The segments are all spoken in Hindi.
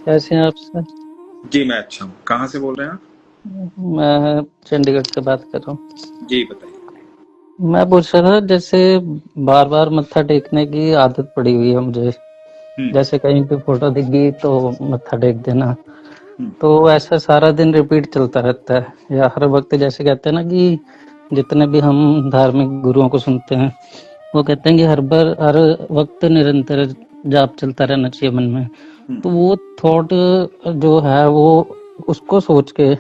कैसे हैं आप सर? जी मैं अच्छा हूँ। कहाँ से बोल रहे हैं आप? मैं चंडीगढ़ से बात कर रहा हूँ। जी बताइए। मैं पूछ रहा था, जैसे बार बार मत्था टेकने की आदत पड़ी हुई है मुझे। हम्म। जैसे कहीं पे फोटो दिख गई तो मत्था टेक देना, हम्म। तो ऐसा सारा दिन रिपीट चलता रहता है। या हर वक्त जैसे कहते हैं ना कि जितने भी हम धार्मिक गुरुओं को सुनते हैं, वो कहते हैं कि हर वक्त निरंतर जाप चलता रहना चाहिए मन में। हम्म। तो वो थॉट जो है वो, उसको सोच के,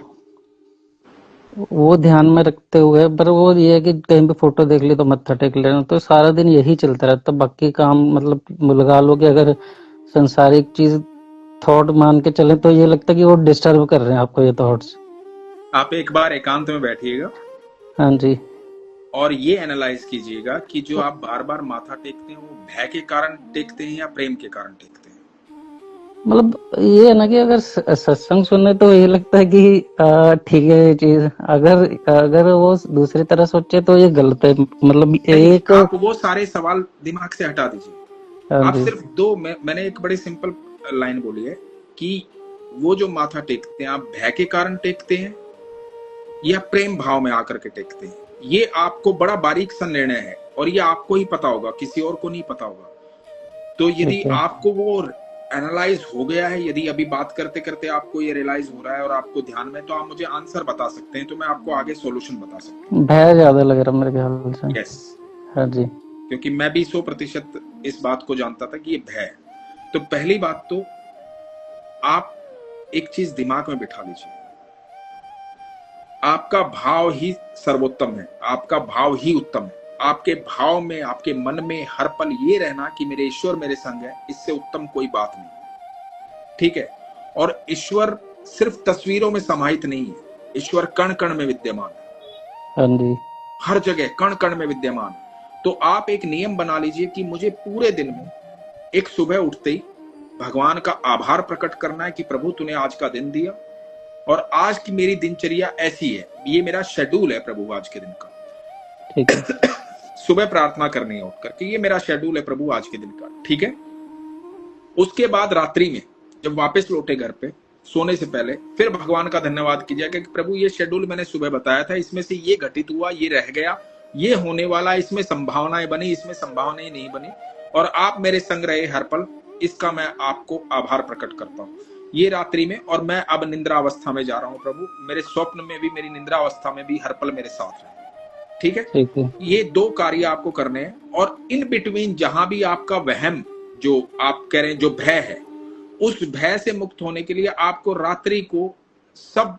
वो ध्यान में रखते हुए, पर वो ये है कि कहीं पे फोटो देख ली तो मत्था टेक लेना, तो सारा दिन यही चलता रहता। बाकी काम मतलब लगा लो कि अगर संसारिक चीज थॉट मान के चले तो ये लगता है कि वो डिस्टर्ब कर रहे हैं आपको, ये थॉट्स। आप एक बार एकांत में बैठिएगा हाँ जी। और ये एनालाइज कीजिएगा कि जो आप बार बार माथा टेकते हैं वो भय के कारण टेकते हैं या प्रेम के कारण टेकते हैं। मतलब ये है ना कि अगर सत्संग सुने तो ये लगता है कि ठीक है ये चीज, अगर अगर वो दूसरी तरह सोचे तो ये गलत है। मतलब नहीं, एक। आप वो सारे सवाल दिमाग से हटा दीजिए। हाँ आप जी। सिर्फ मैंने एक बड़ी सिंपल लाइन बोली है कि वो जो माथा टेकते हैं आप भय के कारण टेकते हैं या प्रेम भाव में आकर के टेकते हैं। ये आपको बड़ा बारीक सा निर्णय है और ये आपको ही पता होगा, किसी और को नहीं पता होगा। तो यदि ठीक है। आपको वो एनालाइज हो गया है, यदि अभी बात करते करते आपको ये रियलाइज हो रहा है और आपको ध्यान में, तो आप मुझे आंसर बता सकते हैं, तो मैं आपको आगे सॉल्यूशन बता सकता हूँ। भय ज्यादा लग रहा मेरे ख्याल से। यस। हाँ जी। क्योंकि मैं भी 100% इस बात को जानता था कि ये भय है। तो पहली बात तो आप एक चीज दिमाग में बिठा लीजिए, आपका भाव ही सर्वोत्तम है, आपका भाव ही उत्तम है। आपके भाव में, आपके मन में हर पल ये रहना कि मेरे ईश्वर मेरे संग है, इससे उत्तम कोई बात नहीं। ठीक है। और ईश्वर सिर्फ तस्वीरों में समाहित नहीं है, ईश्वर कण कण में विद्यमान है, हाँ जी। हर जगह कण कण में विद्यमान है। तो आप एक नियम बना लीजिए कि मुझे पूरे दिन में एक सुबह उठते ही भगवान का आभार प्रकट करना है कि प्रभु तूने आज का दिन दिया और आज की मेरी दिनचर्या ऐसी है, ये मेरा शेड्यूल है प्रभु आज के दिन का। ठीक है। सुबह प्रार्थना करनी है उठ करके, ये मेरा शेड्यूल है प्रभु आज के दिन का। ठीक है। उसके बाद रात्रि में जब वापस लौटे घर पे सोने से पहले फिर भगवान का धन्यवाद कीजिए कि प्रभु ये शेड्यूल मैंने सुबह बताया था, इसमें से ये घटित हुआ, ये रह गया, ये होने वाला, इसमें संभावनाएं बनी, इसमें संभावनाएं नहीं बनी, और आप मेरे संग रहे हर पल, इसका मैं आपको आभार प्रकट करता हूँ ये रात्रि में। और मैं अब निंद्रा अवस्था में जा रहा हूँ प्रभु, मेरे स्वप्न में भी, मेरी निंद्रा अवस्था में भी हर पल मेरे साथ रहे। ठीक है। ठीक है। ये दो कार्य आपको करने हैं। और इन बिटवीन जहां भी आपका वहम, जो आप कह रहे हैं जो भय है, उस भय से मुक्त होने के लिए आपको रात्रि को सब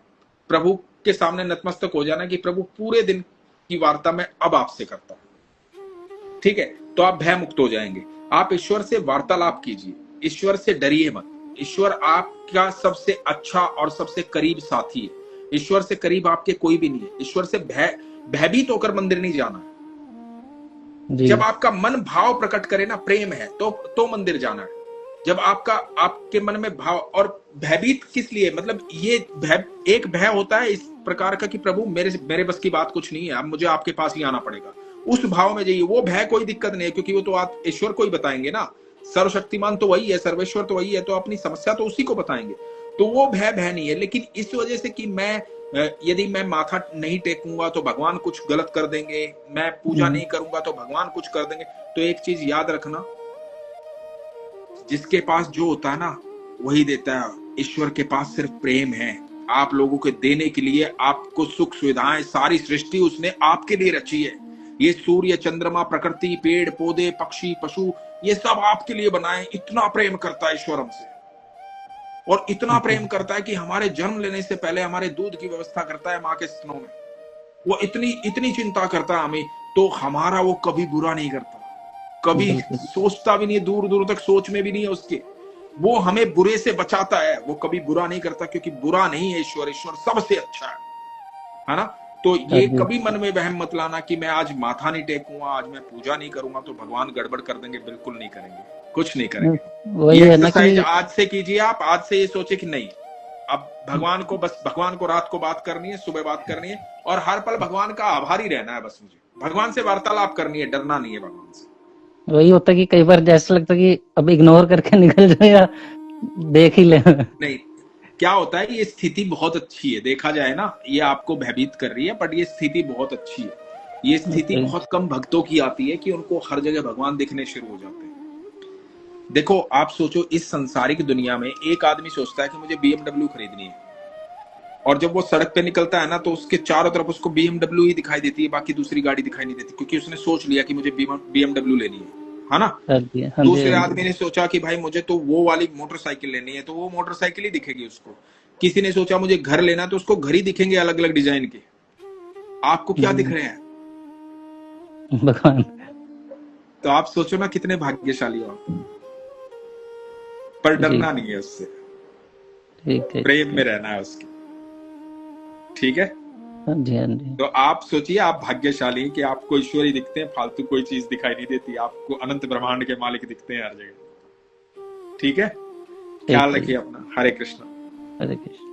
प्रभु के सामने नतमस्तक हो जाना कि प्रभु पूरे दिन की वार्ता मैं अब आपसे करता हूं। ठीक है। तो आप भय मुक्त हो जाएंगे। आप ईश्वर से वार्तालाप कीजिए, ईश्वर से डरिए मत। ईश्वर आपका सबसे अच्छा और सबसे करीब साथी है। ईश्वर से करीब आपके कोई भी नहीं है। ईश्वर से भयभीत होकर मंदिर नहीं जाना है। जी। जब आपका मन भाव प्रकट करे ना, प्रेम है, तो मंदिर जाना है। जब आपका, आपके मन में भाव, और भयभीत किस लिए, मतलब ये भय, एक भय होता है इस प्रकार का कि प्रभु मेरे मेरे बस की बात कुछ नहीं है, अब मुझे आपके पास ही आना पड़ेगा। उस भाव में जाइए। वो भय कोई दिक्कत नहीं है, क्योंकि वो तो आप ईश्वर को ही बताएंगे ना। सर्वशक्तिमान तो वही है, सर्वेश्वर तो वही है, तो अपनी समस्या तो उसी को बताएंगे। तो वो भय भय नहीं है। लेकिन इस वजह से कि मैं, यदि मैं माथा नहीं टेकूंगा तो भगवान कुछ गलत कर देंगे, मैं पूजा नहीं करूंगा तो भगवान कुछ कर देंगे। तो एक चीज याद रखना, जिसके पास जो होता है ना वही देता है। ईश्वर के पास सिर्फ प्रेम है, आप लोगों के देने के लिए। आपको सुख सुविधाएं, सारी सृष्टि उसने आपके लिए रची है। ये सूर्य, चंद्रमा, प्रकृति, पेड़ पौधे, पक्षी, पशु, ये सब आपके लिए बनाए। इतना प्रेम करता है ईश्वर हमसे, और इतना प्रेम करता है कि हमारे जन्म लेने से पहले हमारे दूध की व्यवस्था करता है माँ के स्तनों में। वो इतनी इतनी चिंता करता है हमें, तो हमारा वो कभी बुरा नहीं करता, कभी बिल्कुल। सोचता भी नहीं है, दूर दूर तक सोच में भी नहीं है उसके। वो हमें बुरे से बचाता है, वो कभी बुरा नहीं करता, क्योंकि बुरा नहीं है ईश्वर। ईश्वर सबसे अच्छा है ना। तो हाँ ये जी। कभी मन में वहम मत लाना कि मैं आज माथा नहीं टेकूंगा, आज मैं पूजा नहीं करूंगा तो भगवान गड़बड़ कर देंगे। बिल्कुल नहीं करेंगे, कुछ नहीं करेंगे। वही ये है ना कि एक्सरसाइज आज से कीजिए। आप आज से ये सोचे कि नहीं, अब भगवान को, बस भगवान को रात को बात करनी है, सुबह बात करनी है, और हर पल भगवान का आभारी रहना है। बस मुझे भगवान से वार्तालाप करनी है, डरना नहीं है भगवान से। वही होता है कि कई बार जैसा लगता है कि अब इग्नोर करके निकल जाए, या देख ही ले। नहीं, क्या होता है, ये स्थिति बहुत अच्छी है, देखा जाए ना, ये आपको भयभीत कर रही है, बट ये स्थिति बहुत अच्छी है। ये स्थिति ओके। बहुत कम भक्तों की आती है कि उनको हर जगह भगवान दिखने शुरू हो जाते हैं। देखो आप सोचो, इस संसारिक दुनिया में एक आदमी सोचता है कि मुझे बीएमडब्ल्यू खरीदनी है, और जब वो सड़क पे निकलता है ना, तो उसके चारों तरफ उसको बीएमडब्ल्यू ही दिखाई देती है, बाकी दूसरी गाड़ी दिखाई नहीं देती, क्योंकि उसने सोच लिया कि मुझे बीएमडब्ल्यू लेनी है ना। हाँ जी, हाँ जी, दूसरे हाँ जी। आदमी ने सोचा कि भाई मुझे तो वो वाली मोटरसाइकिल लेनी है, तो वो मोटरसाइकिल ही दिखेगी उसको। किसी ने सोचा मुझे घर लेना, तो उसको घर ही दिखेंगे अलग अलग डिजाइन के। आपको क्या दिख हम्म, रहे हैं? भगवान। तो आप सोचो ना कितने भाग्यशाली हो आप। पर जी, डरना नहीं है उससे, ठीक है, प्रेम ठीक में है। रहना है उसके। ठीक है। हाँ जी, हाँ जी। तो आप सोचिए, आप भाग्यशाली हैं कि आपको ईश्वर ही दिखते हैं, फालतू कोई चीज दिखाई नहीं देती, आपको अनंत ब्रह्मांड के मालिक दिखते हैं हर जगह। ठीक है। ख्याल ठीक है रखिए जी। अपना। हरे कृष्ण। हरे कृष्ण।